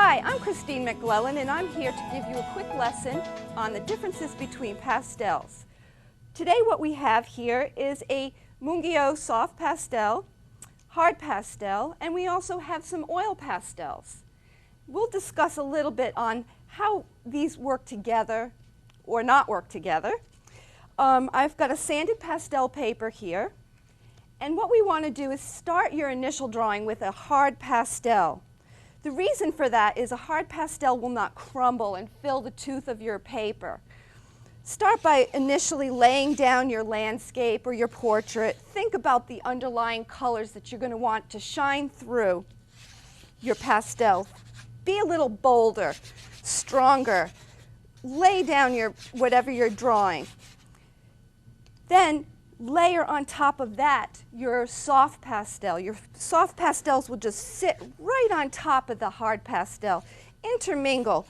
Hi, I'm Christine MacLellan, and I'm here to give you a quick lesson on the differences between pastels. Today what we have here is a Mungyo soft pastel, hard pastel, and we also have some oil pastels. We'll discuss a little bit on how these work together or not work together. I've got a sanded pastel paper here, and what we want to do is start your initial drawing with a hard pastel. The reason for that is a hard pastel will not crumble and fill the tooth of your paper. Start by initially laying down your landscape or your portrait. Think about the underlying colors that you're going to want to shine through your pastel. Be a little bolder, stronger. Lay down whatever you're drawing. Then layer on top of that your soft pastel. Your soft pastels will just sit right on top of the hard pastel. Intermingle.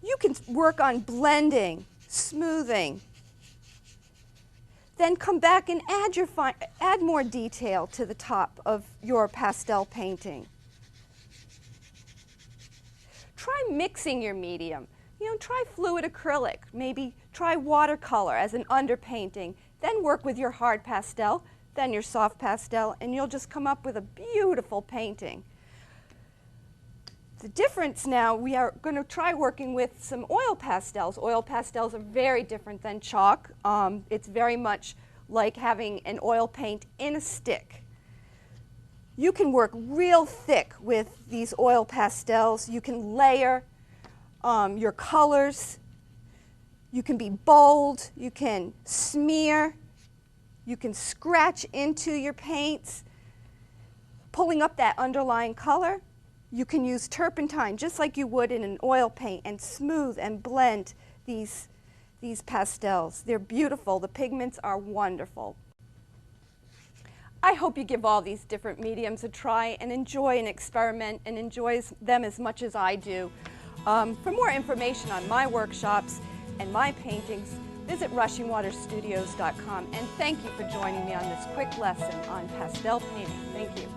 You can work on blending, smoothing. Then come back and add more detail to the top of your pastel painting. Try mixing your medium. Try fluid acrylic, maybe try watercolor as an underpainting, then work with your hard pastel, then your soft pastel, and you'll just come up with a beautiful painting. The difference now, we are going to try working with some oil pastels. Oil pastels are very different than chalk. It's very much like having an oil paint in a stick. You can work real thick with these oil pastels. You can layer your colors. You can be bold. You can smear. You can scratch into your paints, pulling up that underlying color. You can use turpentine just like you would in an oil paint and smooth and blend these pastels. They're beautiful. The pigments are wonderful. I hope you give all these different mediums a try and enjoy and experiment and enjoy them as much as I do. For more information on my workshops and my paintings, visit rushingwaterstudios.com, and thank you for joining me on this quick lesson on pastel painting. Thank you.